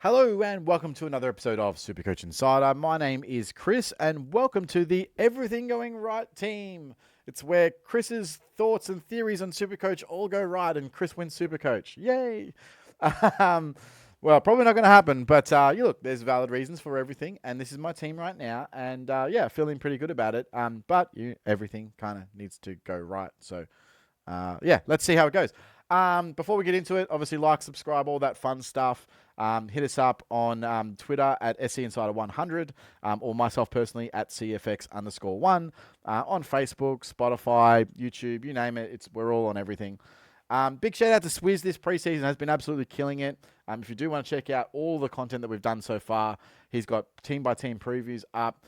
Hello and welcome to another episode of Supercoach Insider. My name is Chris and welcome to the Everything Going Right team. It's where Chris's thoughts and theories on Supercoach all go right and Chris wins Supercoach. Yay! Um, well, probably not going to happen, but you look, there's valid reasons for everything, and this is my team right now, and feeling pretty good about it. But everything kind of needs to go right. So let's see how it goes. Before we get into it, obviously like, subscribe, all that fun stuff. Hit us up on Twitter at SCInsider100 or myself personally at CFX_1 on Facebook, Spotify, YouTube, you name it. We're all on everything. Big shout out to Swizz this preseason, has been absolutely killing it. If you do want to check out all the content that we've done so far, he's got team by team previews up,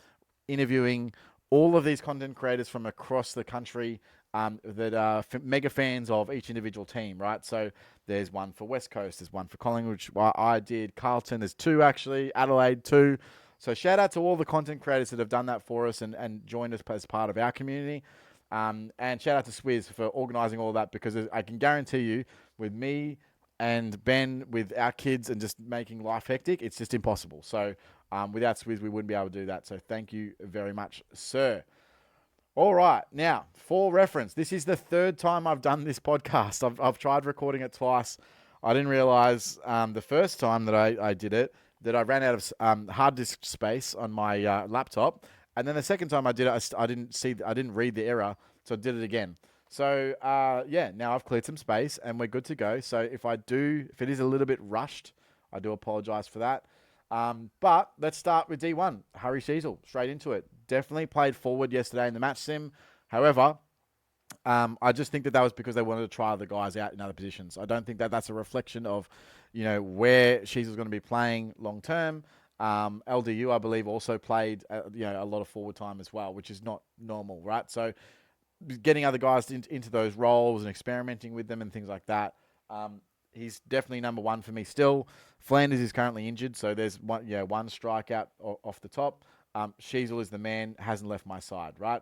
interviewing all of these content creators from across the country that are mega fans of each individual team, right? So there's one for West Coast, there's one for Collingwood, which I did, Carlton, there's two actually, Adelaide two. So shout out to all the content creators that have done that for us and joined us as part of our community. And shout out to Swizz for organising all that, because I can guarantee you, with me and Ben, with our kids and just making life hectic, it's just impossible. So without Swizz, we wouldn't be able to do that. So thank you very much, sir. All right. Now, for reference, this is the third time I've done this podcast. I've tried recording it twice. I didn't realize the first time that I did it that I ran out of hard disk space on my laptop. And then the second time I did it, I didn't read the error, so I did it again. So, now I've cleared some space and we're good to go. So if it is a little bit rushed, I do apologize for that. But let's start with D1. Harry Sheasel, straight into it. Definitely played forward yesterday in the match sim. However, I just think that was because they wanted to try the guys out in other positions. I don't think that that's a reflection of, where Sheasel's going to be playing long term. LDU, I believe, also played, a lot of forward time as well, which is not normal, right? So getting other guys into those roles and experimenting with them and things like that. He's definitely number one for me still. Flanders is currently injured, so there's one strikeout off the top. Sheasel is the man, hasn't left my side, right?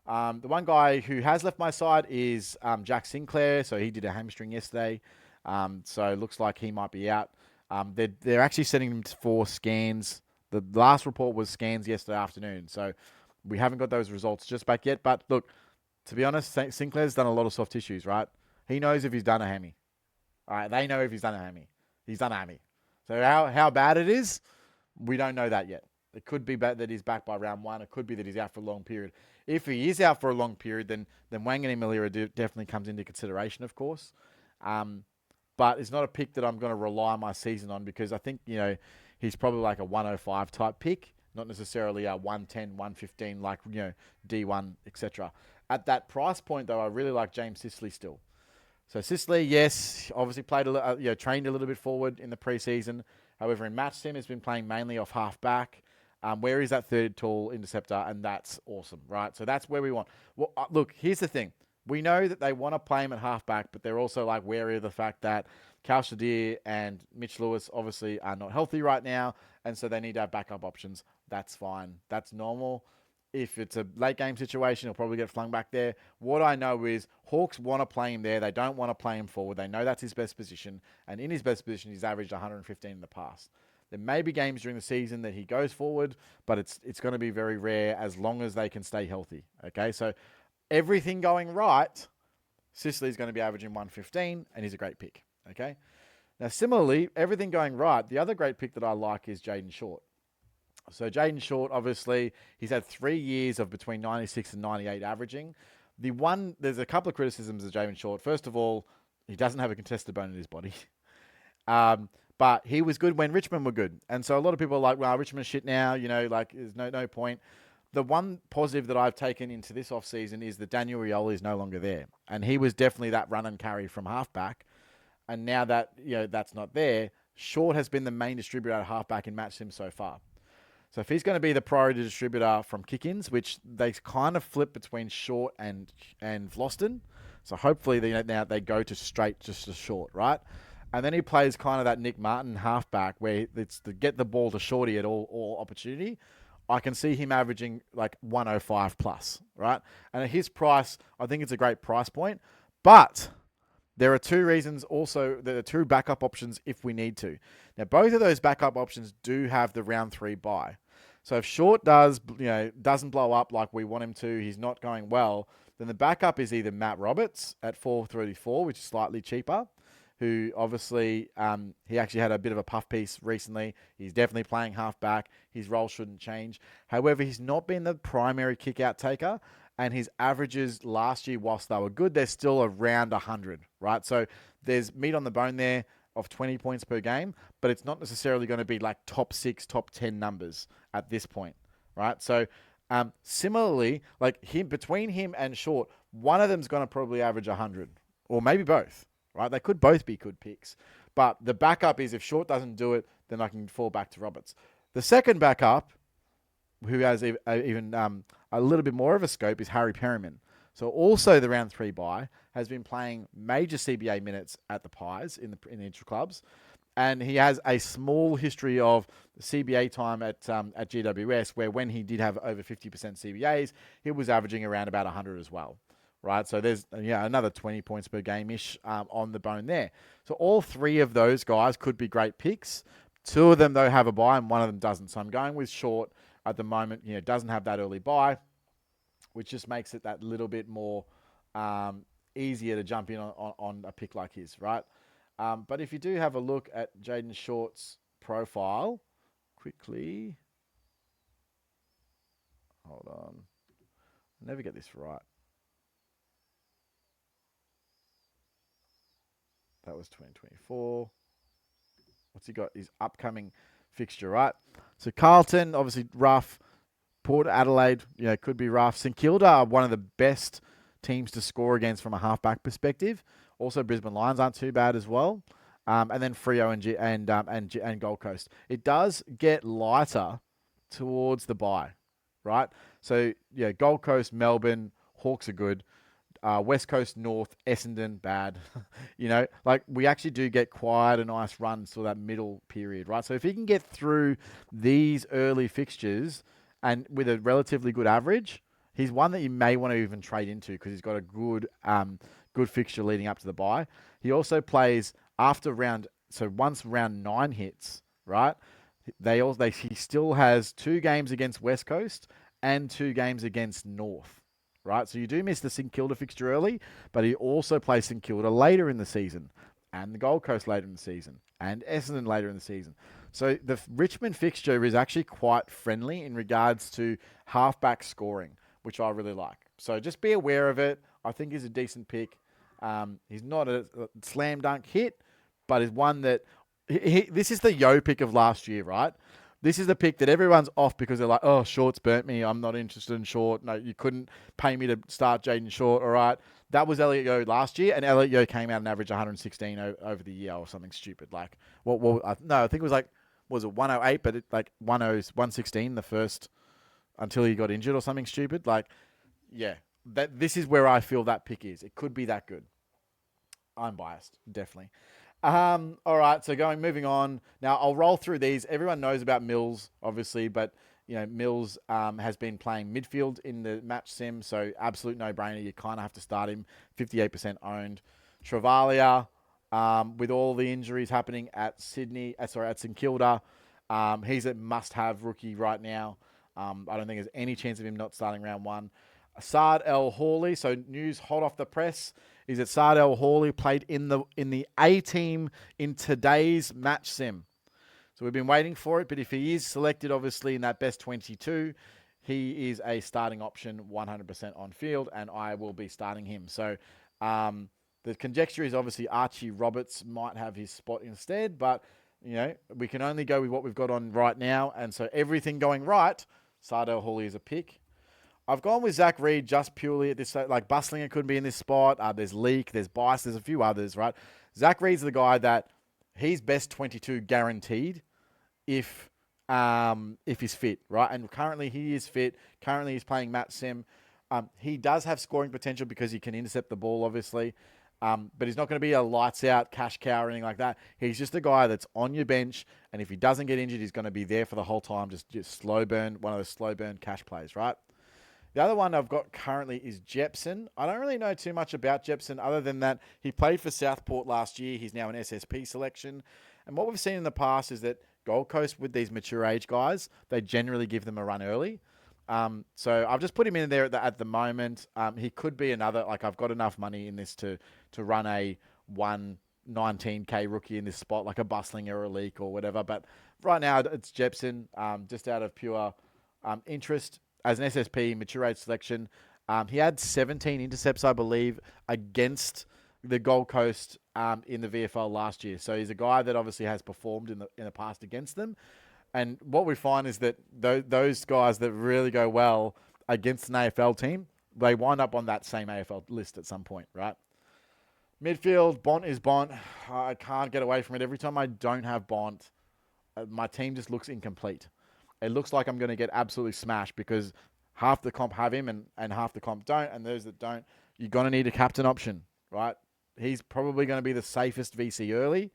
The one guy who has left my side is Jack Sinclair. So he did a hamstring yesterday. So it looks like he might be out. They're actually sending him for scans. The last report was scans yesterday afternoon. So we haven't got those results just back yet. But look, to be honest, Sinclair's done a lot of soft tissues, right? He knows if he's done a hammy. All right, they know if he's done a hammy. He's done a hammy. So how bad it is, we don't know that yet. It could be that he's back by round one. It could be that he's out for a long period. If he is out for a long period, then Wangani Malira definitely comes into consideration, of course. But it's not a pick that I'm going to rely my season on, because I think, he's probably like a 105 type pick, not necessarily a 110, 115 like, D1, etc. At that price point, though, I really like James Sicily still. So Sicily, yes, obviously trained a little bit forward in the preseason. However, in match sim, has been playing mainly off half back, where he's that third tall interceptor, and that's awesome, right? So that's where we want. Well, look, here's the thing. We know that they want to play him at half back, but they're also like wary of the fact that Cal Shadir and Mitch Lewis obviously are not healthy right now, and so they need to have backup options. That's fine. That's normal. If it's a late game situation, he'll probably get flung back there. What I know is Hawks want to play him there. They don't want to play him forward. They know that's his best position. And in his best position, he's averaged 115 in the past. There may be games during the season that he goes forward, but it's going to be very rare as long as they can stay healthy. Okay, so everything going right, Sicily's going to be averaging 115, and he's a great pick. Okay, now similarly, everything going right, the other great pick that I like is Jayden Short. So Jayden Short, obviously, he's had 3 years of between 96 and 98 averaging. There's a couple of criticisms of Jayden Short. First of all, he doesn't have a contested bone in his body. But he was good when Richmond were good. And so a lot of people are like, well, Richmond's shit now, there's no point. The one positive that I've taken into this offseason is that Daniel Rioli is no longer there. And he was definitely that run and carry from halfback. And now that, that's not there, Short has been the main distributor at halfback in match sim so far. So if he's going to be the priority distributor from kick-ins, which they kind of flip between Short and Vlosten, so hopefully now they go to straight just to Short, right? And then he plays kind of that Nick Martin halfback where it's to get the ball to Shorty at all opportunity. I can see him averaging like 105 plus, right? And at his price, I think it's a great price point. But There are two reasons also. There are two backup options if we need to. Now, both of those backup options do have the round 3 bye. So if Short doesn't blow up like we want him to, he's not going well, then the backup is either Matt Roberts at 434, which is slightly cheaper, who obviously he actually had a bit of a puff piece recently. He's definitely playing halfback. His role shouldn't change. However, he's not been the primary kick-out taker, and his averages last year, whilst they were good, they're still around 100, right? So there's meat on the bone there of 20 points per game, but it's not necessarily going to be like top 6, top 10 numbers at this point, right? So similarly, like between him and Short, one of them's going to probably average 100, or maybe both, right? They could both be good picks. But the backup is if Short doesn't do it, then I can fall back to Roberts. The second backup, who has even a little bit more of a scope, is Harry Perryman. So also the round 3 bye, has been playing major CBA minutes at the Pies in the intra-clubs. And he has a small history of CBA time at GWS, where when he did have over 50% CBAs, he was averaging around about 100 as well, right? So there's another 20 points per game-ish on the bone there. So all three of those guys could be great picks. Two of them, though, have a bye, and one of them doesn't. So I'm going with Short at the moment. Doesn't have that early bye, which just makes it that little bit more easier to jump in on a pick like his, right? But if you do have a look at Jayden Short's profile, quickly, hold on, I never get this right. That was 2024. What's he got? His upcoming fixture, right? So Carlton, obviously rough. Port Adelaide, could be rough. St Kilda are one of the best teams to score against from a halfback perspective. Also, Brisbane Lions aren't too bad as well. And then Freo and Gold Coast. It does get lighter towards the bye, right? So Gold Coast, Melbourne, Hawks are good. West Coast, North, Essendon, bad. We actually do get quite a nice run till that middle period, right? So if he can get through these early fixtures and with a relatively good average, he's one that you may want to even trade into because he's got a good fixture leading up to the bye. He also plays after once round 9 hits, right? He still has 2 games against West Coast and 2 games against North, right? So you do miss the St Kilda fixture early, but he also plays St Kilda later in the season, and the Gold Coast later in the season, and Essendon later in the season. So the Richmond fixture is actually quite friendly in regards to halfback scoring, which I really like. So just be aware of it. I think he's a decent pick. He's not a slam dunk hit, but is one that this is the yo pick of last year, right? This is the pick that everyone's off because they're like, oh, Short's burnt me. I'm not interested in Short. No, you couldn't pay me to start Jayden Short. All right. That was Elliot Yeo last year, and Elliot Yeo came out and averaged 116 over the year or something stupid. I think it was was it 108, but 116 the first until he got injured or something stupid. This is where I feel that pick is. It could be that good. I'm biased, definitely. All right, so moving on. Now, I'll roll through these. Everyone knows about Mills, obviously, but, Mills has been playing midfield in the match sim, so absolute no-brainer. You kind of have to start him. 58% owned. Travalia, with all the injuries happening at St Kilda, he's a must-have rookie right now. I don't think there's any chance of him not starting round 1. Saad El Hawley, so news hot off the press is that Saad El Hawley played in the A team in today's match sim. So we've been waiting for it, but if he is selected, obviously, in that best 22, he is a starting option 100% on field, and I will be starting him. So the conjecture is obviously Archie Roberts might have his spot instead, but, we can only go with what we've got on right now, and so everything going right, Saad El Hawley is a pick. I've gone with Zach Reed just purely at this, Bustlinger could be in this spot. There's Leak, there's Bice, there's a few others, right? Zach Reed's the guy that he's best 22 guaranteed if he's fit, right? And currently he is fit. Currently he's playing Matt Sim. He does have scoring potential because he can intercept the ball, obviously. But he's not going to be a lights out cash cow or anything like that. He's just a guy that's on your bench, and if he doesn't get injured, he's going to be there for the whole time. Just slow burn, one of those slow burn cash plays, right? The other one I've got currently is Jepson. I don't really know too much about Jepson other than that he played for Southport last year. He's now an SSP selection. And what we've seen in the past is that Gold Coast, with these mature age guys, they generally give them a run early. So I've just put him in there at the moment. He could be another, like I've got enough money in this to run a 119K rookie in this spot, like a Bustling or a Leak or whatever. But right now it's Jepson, just out of pure interest as an SSP, mature age selection. He had 17 intercepts, I believe, against the Gold Coast in the VFL last year. So he's a guy that obviously has performed in the past against them. And what we find is that those guys that really go well against an AFL team, they wind up on that same AFL list at some point, right? Midfield, Bont is Bont. I can't get away from it. Every time I don't have Bont, my team just looks incomplete. It looks like I'm going to get absolutely smashed because half the comp have him and half the comp don't. And those that don't, you're going to need a captain option, right? He's probably going to be the safest VC early.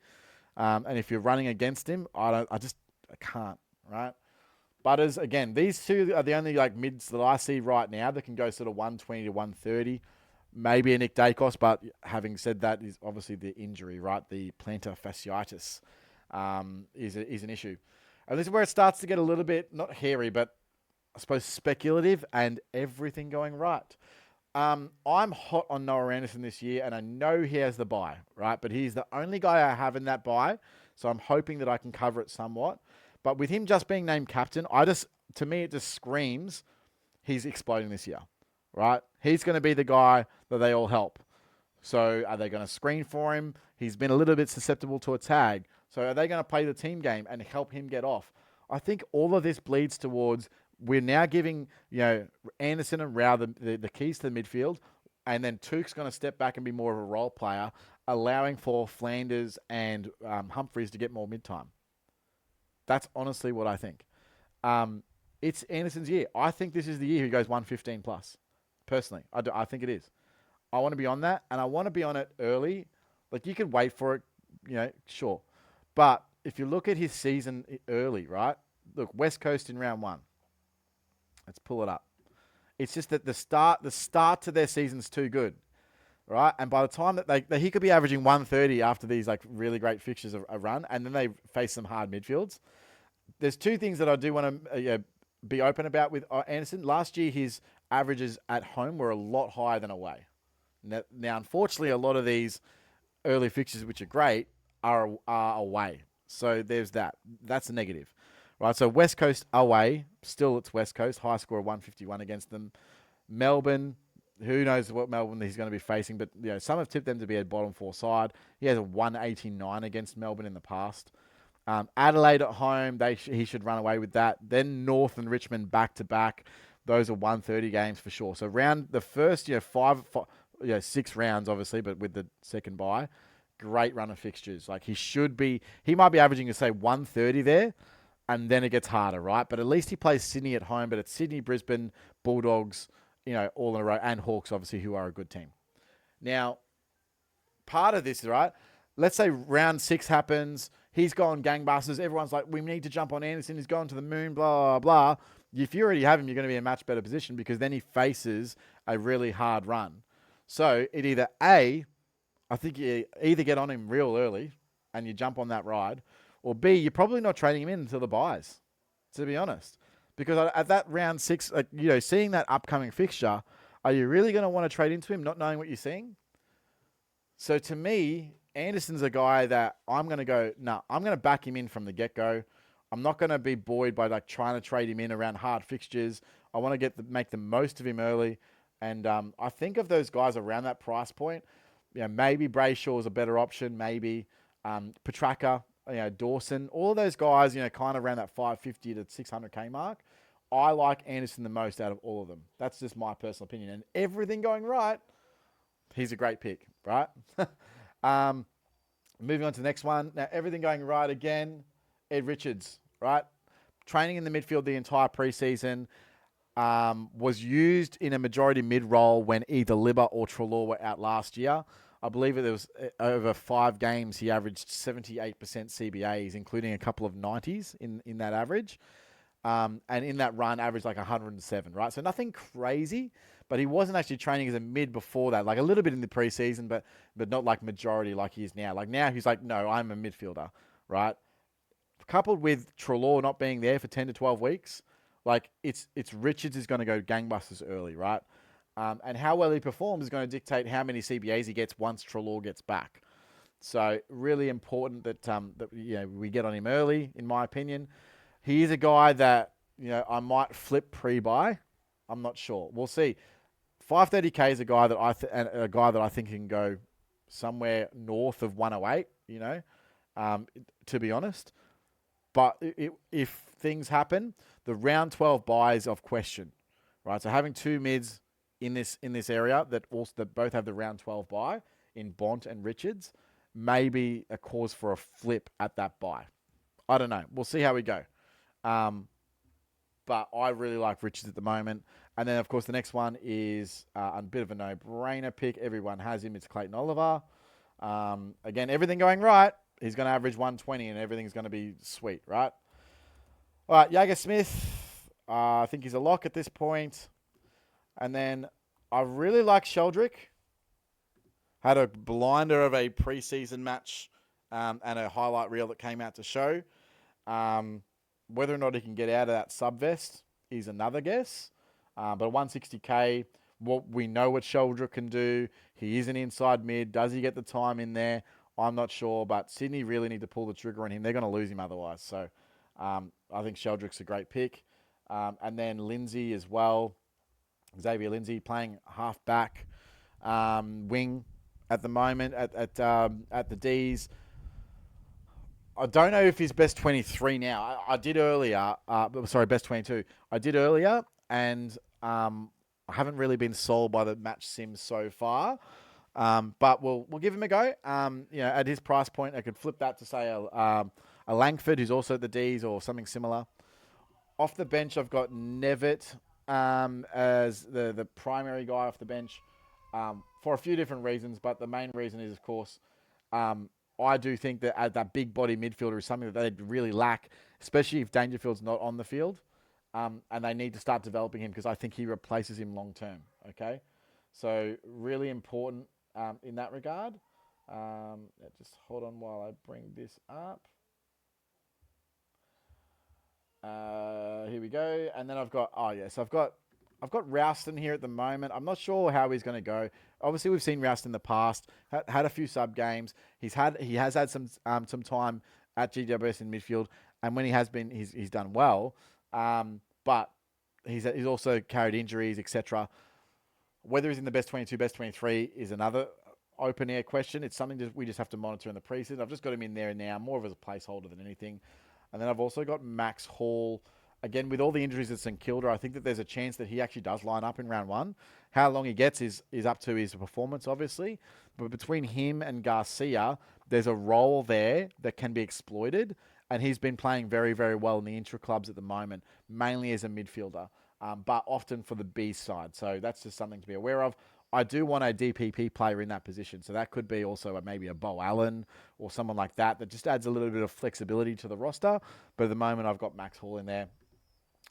And if you're running against him, I can't, right? Butters, again, these two are the only like mids that I see right now that can go sort of 120 to 130. Maybe a Nick Dacos, but having said that, is obviously the injury, right? The plantar fasciitis is an issue. And this is where it starts to get a little bit, not hairy, but I suppose speculative and everything going right. I'm hot on Noah Anderson this year, and I know he has the bye, right? But he's the only guy I have in that bye, so I'm hoping that I can cover it somewhat. But with him just being named captain, to me, it just screams he's exploding this year, right? He's going to be the guy that they all help. So are they going to screen for him? He's been a little bit susceptible to a tag. So are they going to play the team game and help him get off? I think all of this bleeds towards we're now giving Anderson and Rao the keys to the midfield, and then Tuke's going to step back and be more of a role player, allowing for Flanders and Humphreys to get more mid-time. That's honestly what I think. It's Anderson's year. I think this is the year he goes 115 plus. Personally, I think it is. I want to be on that, and I want to be on it early. Like, you could wait for it, sure. But if you look at his season early, right? Look, West Coast in round 1. Let's pull it up. It's just that the start to their season's too good, right? And by the time that he could be averaging 130 after these like really great fixtures a run, and then they face some hard midfields. There's two things that I do want to be open about with Anderson. Last year, his averages at home were a lot higher than away. Now, unfortunately, a lot of these early fixtures, which are great, are away. So there's that. That's a negative. Right, so West Coast away, still it's West Coast, high score of 151 against them. Melbourne, who knows what Melbourne he's going to be facing, but some have tipped them to be a bottom 4 side. He has a 189 against Melbourne in the past. Adelaide at home, he should run away with that. Then North and Richmond back to back. Those are 130 games for sure. So round the first 6 rounds obviously, but with the second bye, great run of fixtures. Like he might be averaging say 130 there. And then it gets harder, right? But at least he plays Sydney at home. But it's Sydney, Brisbane, Bulldogs, all in a row. And Hawks, obviously, who are a good team. Now, part of this, right? Let's say round 6 happens. He's gone gangbusters. Everyone's like, we need to jump on Anderson. He's gone to the moon, blah, blah, blah. If you already have him, you're going to be in a much better position because then he faces a really hard run. So it either I think you either get on him real early and you jump on that ride, or B, you're probably not trading him in until the buys, to be honest. Because at that round 6, seeing that upcoming fixture, are you really going to want to trade into him not knowing what you're seeing? So to me, Anderson's a guy that I'm going to back him in from the get-go. I'm not going to be buoyed by trying to trade him in around hard fixtures. I want to make the most of him early. And I think of those guys around that price point, maybe Brayshaw is a better option, maybe Petraka, Dawson, all those guys, kind of around that 550 to 600K mark. I like Anderson the most out of all of them. That's just my personal opinion. And everything going right, he's a great pick, right? Moving on to the next one. Now, everything going right again, Ed Richards, right? Training in the midfield the entire preseason. Was used in a majority mid-role when either Libba or Treloar were out last year. I believe it was over 5 games, he averaged 78% CBAs, including a couple of 90s in that average. And in that run, averaged like 107, right? So nothing crazy, but he wasn't actually training as a mid before that, like a little bit in the preseason, but not like majority like he is now. Like now he's like, no, I'm a midfielder, right? Coupled with Treloar not being there for 10 to 12 weeks, like it's Richards is going to go gangbusters early, right? And how well he performs is going to dictate how many CBAs he gets once Treloar gets back. So really important that we get on him early, in my opinion. He is a guy that I might flip pre-buy. I'm not sure. We'll see. 530k is a guy that I think can go somewhere north of 108. To be honest. But if things happen, the round 12 buy is of question, right? So having two mids in this area that both have the round 12 buy in Bont and Richards may be a cause for a flip at that buy. I don't know. We'll see how we go. But I really like Richards at the moment. And then, of course, the next one is a bit of a no-brainer pick. Everyone has him. It's Clayton Oliver. Again, everything going right. He's going to average 120 and everything's going to be sweet, right? All right, Jagger Smith. I think he's a lock at this point. And then I really like Sheldrick. Had a blinder of a preseason match and a highlight reel that came out to show. Whether or not he can get out of that sub-vest is another guess. But 160k, we know what Sheldrick can do. He is an inside mid. Does he get the time in there? I'm not sure, but Sydney really need to pull the trigger on him. They're going to lose him otherwise. So I think Sheldrick's a great pick. And then Lindsay as well. Xavier Lindsay playing half-back wing at the moment at the Ds. I don't know if he's best 23 now. I did earlier. Best 22. I did earlier, and I haven't really been sold by the match sims so far. But we'll give him a go. At his price point, I could flip that to say a Langford, who's also at the Ds, or something similar. Off the bench, I've got Nevitt as the primary guy off the bench for a few different reasons, but the main reason is, of course, I do think that that big body midfielder is something that they really lack, especially if Dangerfield's not on the field, and they need to start developing him because I think he replaces him long term. Okay, so really important in that regard. Just hold on while I bring this up. Here we go, and then I've got I've got Rouston here at the moment. I'm not sure how he's going to go. Obviously, we've seen Rouston in the past. Had a few sub games. He has had some time at GWS in midfield, and when he has been, he's done well. But he's also carried injuries, etc. Whether he's in the best 22, best 23 is another open air question. It's something that we just have to monitor in the preseason. I've just got him in there now, more of as a placeholder than anything. And then I've also got Max Hall. Again, with all the injuries at St Kilda, I think that there's a chance that he actually does line up in round one. How long he gets is up to his performance, obviously. But between him and Garcia, there's a role there that can be exploited. And he's been playing very, very well in the intra-clubs at the moment, mainly as a midfielder, but often for the B side. So that's just something to be aware of. I do want a DPP player in that position. So that could be also maybe a Bo Allen or someone like that just adds a little bit of flexibility to the roster. But at the moment, I've got Max Hall in there.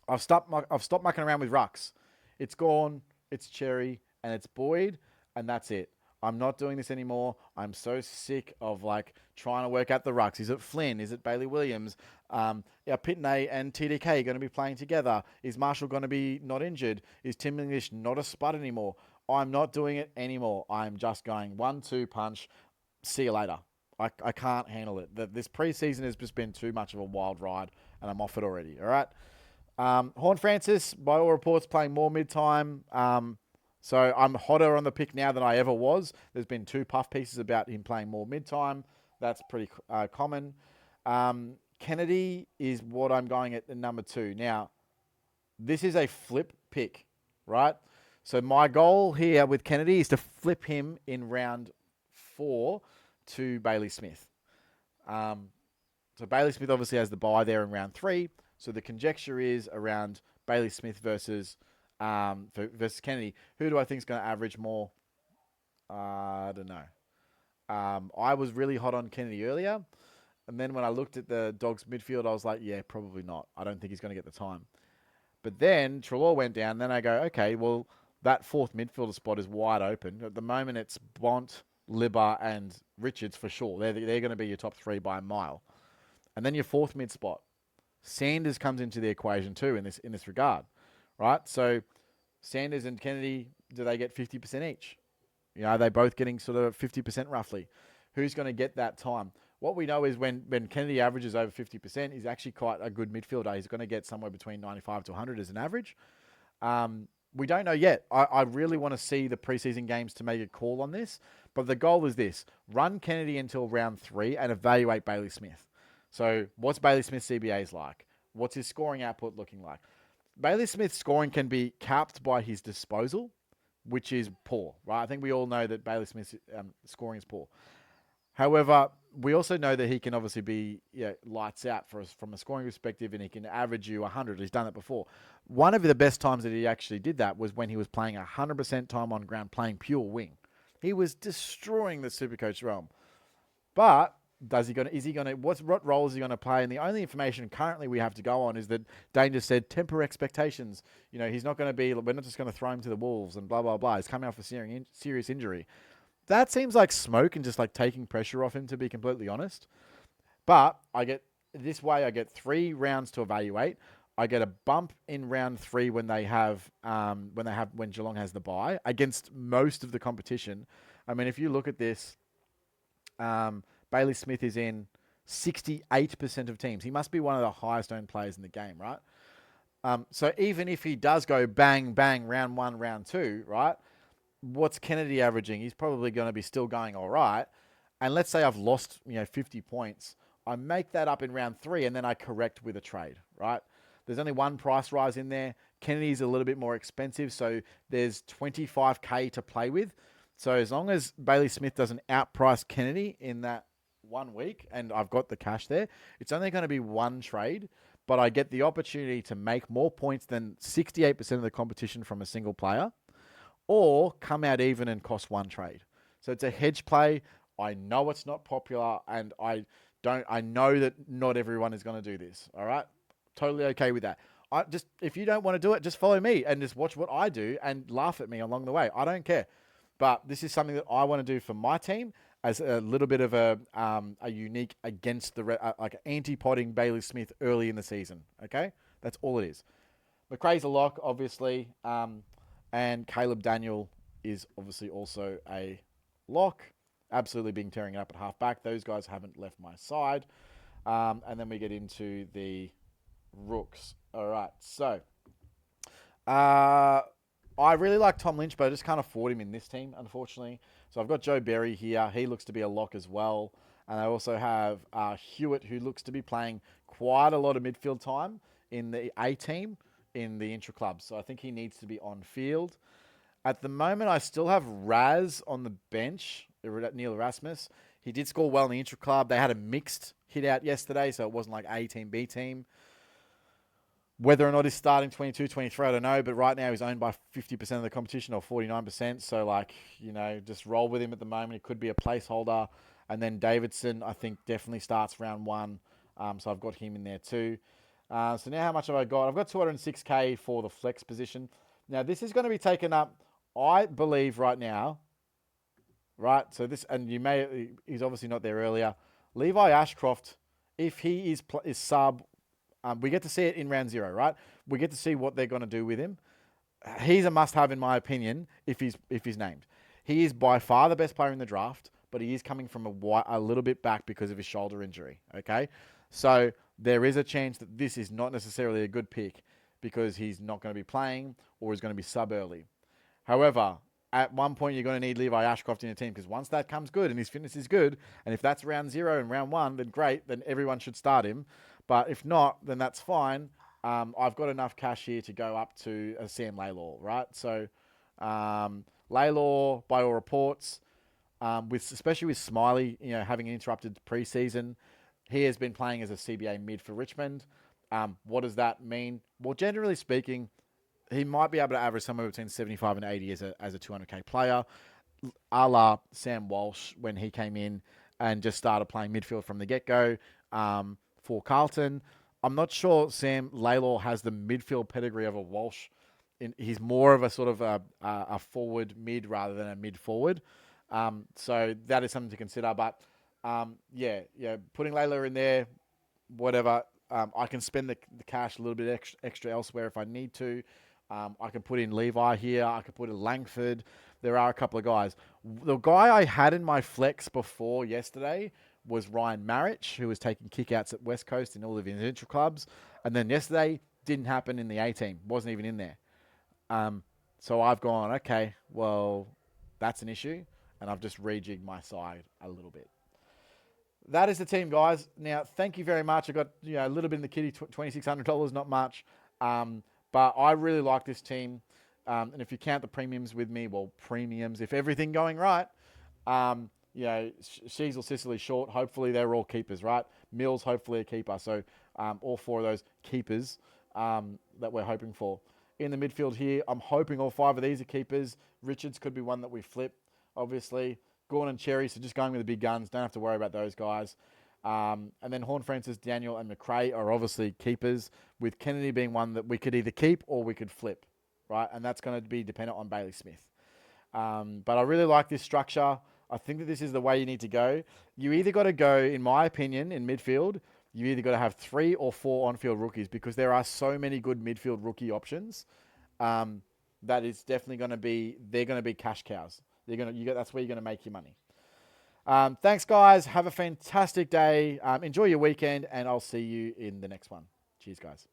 I've stopped mucking around with rucks. It's Gorn, it's Cherry, and it's Boyd, and that's it. I'm not doing this anymore. I'm so sick of trying to work out the rucks. Is it Flynn? Is it Bailey Williams? Pitney and TDK going to be playing together? Is Marshall going to be not injured? Is Tim English not a spud anymore? I'm not doing it anymore. I'm just going 1-2 punch. See you later. I can't handle it. This preseason has just been too much of a wild ride, and I'm off it already. All right. Horn Francis, by all reports, playing more mid-time. So I'm hotter on the pick now than I ever was. There's been 2 puff pieces about him playing more mid-time. That's pretty common. Kennedy is what I'm going at number 2. Now, this is a flip pick, right? So my goal here with Kennedy is to flip him in round 4 to Bailey Smith. So Bailey Smith obviously has the bye there in round 3. So the conjecture is around Bailey Smith versus Kennedy. Who do I think is going to average more? I don't know. I was really hot on Kennedy earlier. And then when I looked at the Dogs midfield, I was like, yeah, probably not. I don't think he's going to get the time. But then Treloar went down. Then I go, okay, well, that fourth midfielder spot is wide open. At the moment, it's Bont, Libba, and Richards for sure. They're going to be your top three by a mile. And then your fourth mid spot, Sanders comes into the equation too in this regard, right? So Sanders and Kennedy, do they get 50% each? Are they both getting sort of 50% roughly? Who's going to get that time? What we know is when Kennedy averages over 50%, he's actually quite a good midfielder. He's going to get somewhere between 95 to 100 as an average. We don't know yet. I really want to see the preseason games to make a call on this. But the goal is this. Run Kennedy until round 3 and evaluate Bailey Smith. So what's Bailey Smith's CBAs like? What's his scoring output looking like? Bailey Smith's scoring can be capped by his disposal, which is poor, right? I think we all know that Bailey Smith's scoring is poor. However, we also know that he can obviously be lights out from a scoring perspective, and he can average you 100. He's done it before. One of the best times that he actually did that was when he was playing 100% time on ground, playing pure wing. He was destroying the Supercoach realm. But what role is he going to play? And the only information currently we have to go on is that Dane just said temper expectations. He's not going to be. We're not just going to throw him to the wolves and blah blah blah. He's coming off a serious injury. That seems like smoke and just like taking pressure off him, to be completely honest. But I get 3 rounds to evaluate. I get a bump in round 3 when Geelong has the bye against most of the competition. I mean, if you look at this, Bailey Smith is in 68% of teams. He must be one of the highest owned players in the game, right? So even if he does go bang, bang, round 1, round 2, right? What's Kennedy averaging? He's probably going to be still going all right. And let's say I've lost 50 points. I make that up in round 3 and then I correct with a trade, right? There's only one price rise in there. Kennedy's a little bit more expensive, so there's 25K to play with. So as long as Bailey Smith doesn't outprice Kennedy in that 1 week, and I've got the cash there, it's only going to be one trade, but I get the opportunity to make more points than 68% of the competition from a single player, or come out even and cost one trade. So it's a hedge play. I know it's not popular, and I know that not everyone is going to do this. All right, totally okay with that. If you don't want to do it, just follow me and just watch what I do and laugh at me along the way. I don't care. But this is something that I want to do for my team as a little bit of a unique against like anti-potting Bailey Smith early in the season. Okay, that's all it is. McRae's a lock, obviously, and Caleb Daniel is obviously also a lock. Absolutely being tearing it up at halfback. Those guys haven't left my side. And then we get into the Rooks. All right, so I really like Tom Lynch, but I just can't afford him in this team, unfortunately. So I've got Joe Berry here. He looks to be a lock as well. And I also have Hewitt, who looks to be playing quite a lot of midfield time in the A team in the intra-club. So I think he needs to be on field. At the moment, I still have Raz on the bench, Neil Erasmus. He did score well in the intra-club. They had a mixed hit out yesterday, so it wasn't like A team, B team. Whether or not he's starting 22, 23, I don't know. But right now he's owned by 50% of the competition or 49%. So, just roll with him at the moment. It could be a placeholder. And then Davidson, I think, definitely starts round 1. So I've got him in there too. So now how much have I got? I've got 206K for the flex position. Now, this is going to be taken up, I believe, right now. Right? So this, and he's obviously not there earlier. Levi Ashcroft, if he is sub, we get to see it in round 0, right? We get to see what they're going to do with him. He's a must-have, in my opinion, if he's named. He is by far the best player in the draft, but he is coming from a little bit back because of his shoulder injury, okay? So there is a chance that this is not necessarily a good pick because he's not going to be playing or he's going to be sub early. However, at one point you're going to need Levi Ashcroft in your team because once that comes good and his fitness is good, and if that's round 0 and round 1, then great, then everyone should start him. But if not, then that's fine. I've got enough cash here to go up to a Sam Laylor, right? So Laylor, by all reports, especially with Smiley, having an interrupted preseason, he has been playing as a CBA mid for Richmond. What does that mean? Well, generally speaking, he might be able to average somewhere between 75 and 80 as a 200K player, a la Sam Walsh when he came in and just started playing midfield from the get-go for Carlton. I'm not sure Sam Laylor has the midfield pedigree of a Walsh. He's more of a sort of a forward mid rather than a mid forward. So that is something to consider. But putting Laylor in there, whatever. I can spend the cash a little bit extra elsewhere if I need to. I can put in Levi here. I can put in Langford. There are a couple of guys. The guy I had in my flex before yesterday was Ryan Marich, who was taking kickouts at West Coast in all of the individual clubs. And then yesterday, didn't happen in the A team. Wasn't even in there. So I've gone, okay, well, that's an issue. And I've just rejigged my side a little bit. That is the team, guys. Now, thank you very much. I got a little bit in the kitty, $2,600, not much. But I really like this team. And if you count the premiums with me, well, premiums, if everything going right, Sheasel, Sicily, Short, hopefully they're all keepers, right? Mills, hopefully a keeper. So all four of those keepers that we're hoping for. In the midfield here, I'm hoping all five of these are keepers. Richards could be one that we flip, obviously. Gorn and Cherry, so just going with the big guns. Don't have to worry about those guys. And then Horn Francis, Daniel, and McRae are obviously keepers, with Kennedy being one that we could either keep or we could flip, right? And that's going to be dependent on Bailey Smith. But I really like this structure. I think that this is the way you need to go. You either got to go, in my opinion, in midfield, you either got to have 3 or 4 on-field rookies, because there are so many good midfield rookie options that it's definitely going to be, they're going to be cash cows. That's where you're going to make your money. Thanks, guys. Have a fantastic day. Enjoy your weekend, and I'll see you in the next one. Cheers, guys.